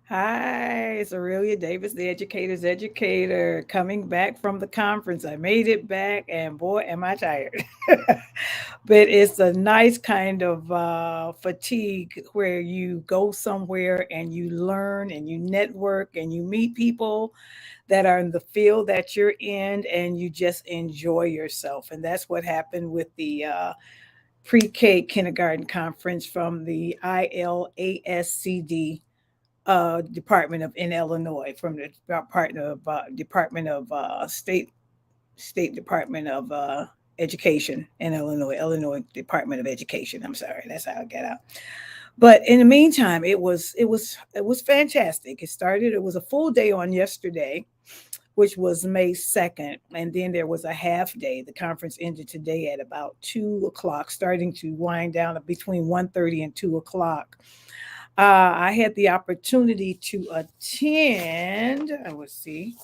Hi, it's Aurelia Davis, the educator's educator, coming back from the conference. I made it back, and boy, am I tired. But it's a nice kind of fatigue where you go somewhere and you learn and you network and you meet people that are in the field that you're in, and you just enjoy yourself. And that's what happened with the pre-K kindergarten conference from the ilascd department of in Illinois, from the Department of State Department of Education in Illinois, Illinois Department of Education. I'm sorry, that's how I got out. But in the meantime, it was fantastic. It started. It was a full day on yesterday, which was May 2nd, and then there was a half day. The conference ended today at about 2 o'clock, starting to wind down between 1:30 and 2 o'clock. I had the opportunity to attend. I would see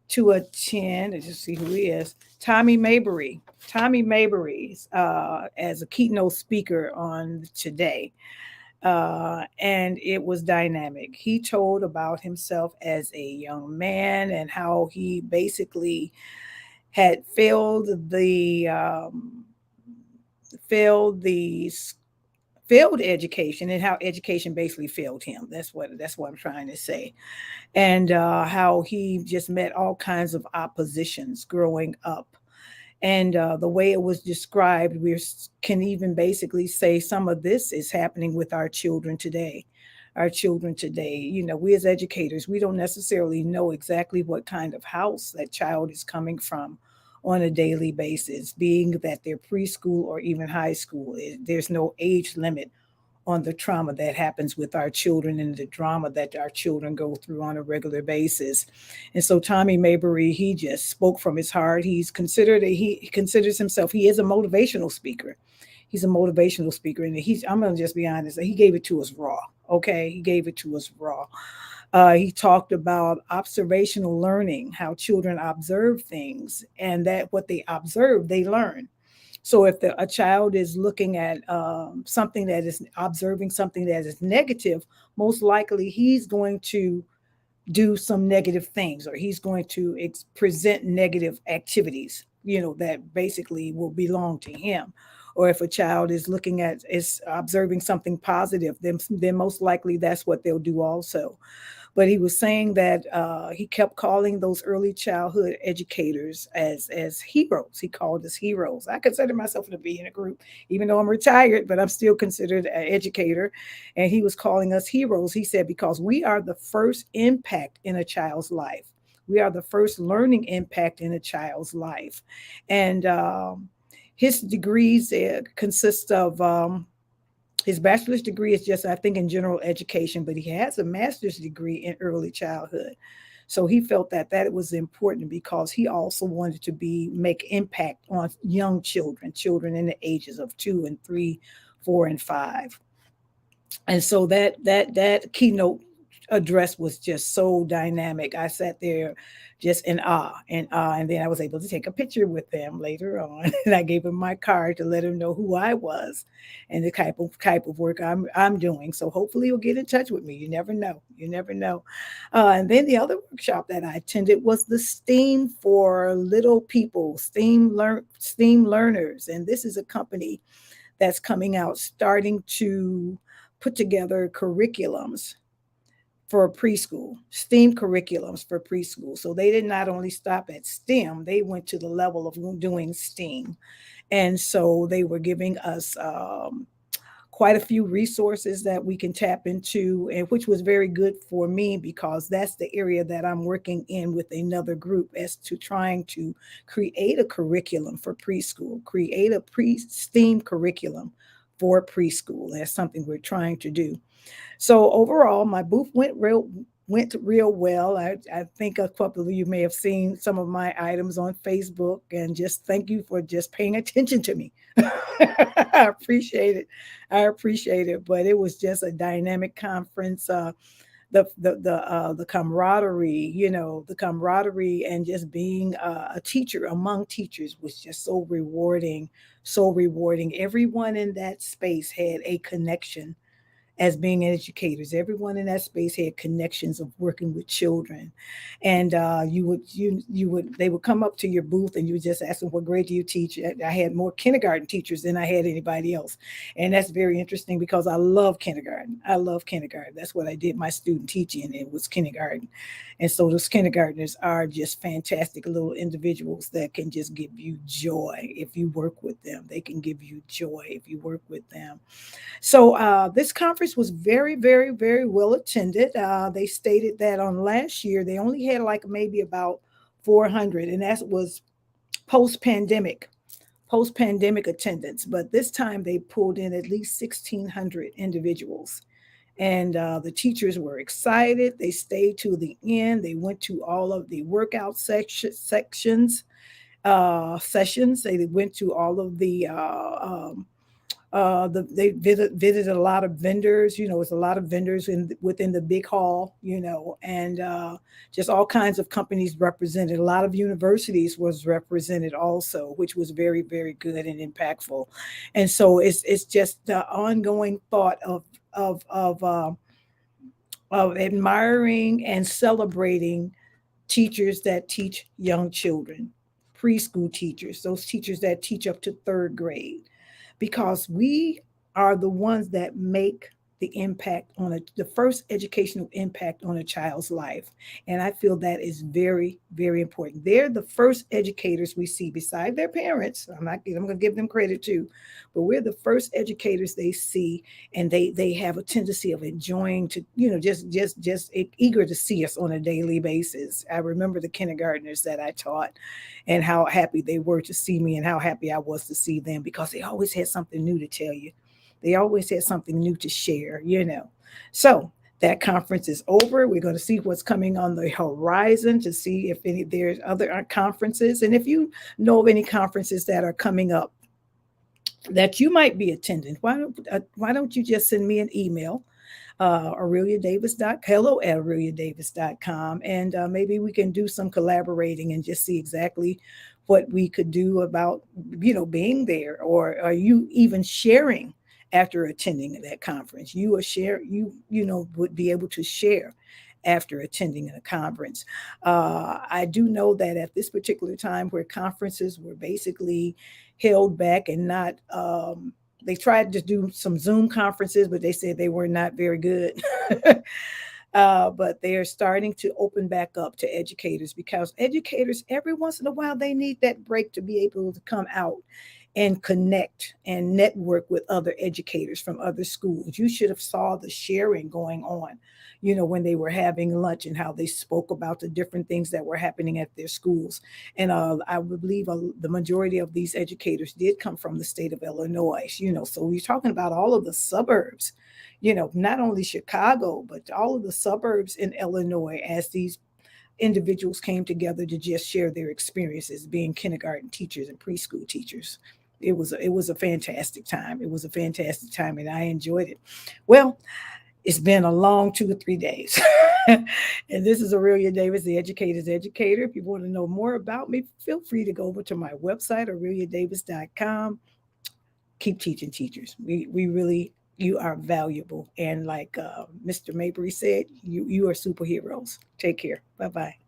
to attend. Let's just see who he is. Tommy Mabry. Tommy Mabry's as a keynote speaker on today, and it was dynamic. He told about himself as a young man and how he basically had failed the failed education, and how education basically failed him. That's what I'm trying to say. And how he just met all kinds of oppositions growing up. And the way it was described, can even basically say some of this is happening with our children today. Our children today, we as educators, we don't necessarily know exactly what kind of house that child is coming from on a daily basis, being that they're preschool or even high school. There's no age limit on the trauma that happens with our children and the drama that our children go through on a regular basis. And so Tommy Mabry, he just spoke from his heart. He considers himself, he is a motivational speaker. He's a motivational speaker, and I'm gonna just be honest, he gave it to us raw. Okay, he gave it to us raw. He talked about observational learning, how children observe things, and that what they observe, they learn. So if a child is looking at something that is observing something that is negative, most likely he's going to do some negative things, or he's going to present negative activities, that basically will belong to him. Or if a child is observing something positive, then most likely that's what they'll do also. But he was saying that he kept calling those early childhood educators as heroes. He called us heroes. I consider myself to be in a group, even though I'm retired, but I'm still considered an educator. And he was calling us heroes. He said, because we are the first impact in a child's life. We are the first learning impact in a child's life. And his degrees consist of his bachelor's degree is just, I think, in general education, but he has a master's degree in early childhood. So he felt that that was important because he also wanted to make impact on young children in the ages of 2 and 3, 4 and 5. And so that keynote address was just so dynamic. I sat there just in awe and awe, and then I was able to take a picture with them later on, and I gave him my card to let him know who I was and the type of work I'm doing. So hopefully he'll get in touch with me. You never know. You never know. And then the other workshop that I attended was the STEAM for little people, STEAM learners, and this is a company that's coming out, starting to put together curriculums for preschool, STEAM curriculums for preschool. So they did not only stop at STEM, they went to the level of doing STEAM. And so they were giving us quite a few resources that we can tap into, and which was very good for me because that's the area that I'm working in with another group as to trying to create a curriculum for preschool, create a STEAM curriculum for preschool. That's something we're trying to do. So overall, my booth went real well. I think a couple of you may have seen some of my items on Facebook, and just thank you for just paying attention to me. I appreciate it. I appreciate it. But it was just a dynamic conference. The camaraderie, the camaraderie, and just being a teacher among teachers was just so rewarding, so rewarding. Everyone in that space had a connection as being educators. Everyone in that space had connections of working with children, and they would come up to your booth and you would just ask them, what grade do you teach? I had more kindergarten teachers than I had anybody else, and that's very interesting because I love kindergarten. I love kindergarten. That's what I did my student teaching. It was kindergarten, and so those kindergartners are just fantastic little individuals that can just give you joy if you work with them. They can give you joy if you work with them. So this conference was very, very, very well attended. They stated that on last year they only had like maybe about 400, and that was post pandemic. Post pandemic attendance, but this time they pulled in at least 1,600 individuals, and the teachers were excited. They stayed to the end. They went to all of the workout sections, sessions. They went to all of they visited a lot of vendors. It's a lot of vendors within the big hall. And just all kinds of companies represented. A lot of universities was represented also, which was very, very good and impactful. And so it's just the ongoing thought of admiring and celebrating teachers that teach young children, preschool teachers, those teachers that teach up to third grade, because we are the ones that make the impact the first educational impact on a child's life. And I feel that is very, very important. They're the first educators we see beside their parents. I'm going to give them credit too, but we're the first educators they see, and they have a tendency of enjoying to, just eager to see us on a daily basis. I remember the kindergartners that I taught and how happy they were to see me and how happy I was to see them, because they always had something new to tell you. They always had something new to share. So that conference is over. We're going to see what's coming on the horizon to see if there's other conferences. And if you know of any conferences that are coming up that you might be attending, why don't you just send me an email, hello@aureliadavis.com, and maybe we can do some collaborating and just see exactly what we could do about being there, or are you even sharing after attending that conference. You would be able to share after attending a conference. I do know that at this particular time, where conferences were basically held back and not they tried to do some Zoom conferences, but they said they were not very good. But they are starting to open back up to educators, because educators, every once in a while, they need that break to be able to come out and connect and network with other educators from other schools. You should have saw the sharing going on, when they were having lunch, and how they spoke about the different things that were happening at their schools. And I would believe the majority of these educators did come from the state of Illinois. So we're talking about all of the suburbs, not only Chicago, but all of the suburbs in Illinois, as these individuals came together to just share their experiences being kindergarten teachers and preschool teachers. It was a fantastic time. It was a fantastic time, and I enjoyed it. Well, it's been a long 2 or 3 days. And this is Aurelia Davis, the educator's educator. If you want to know more about me, feel free to go over to my website, aureliadavis.com. Keep teaching, teachers. We really, you are valuable. And like Mr. Mabry said, you are superheroes. Take care. Bye bye.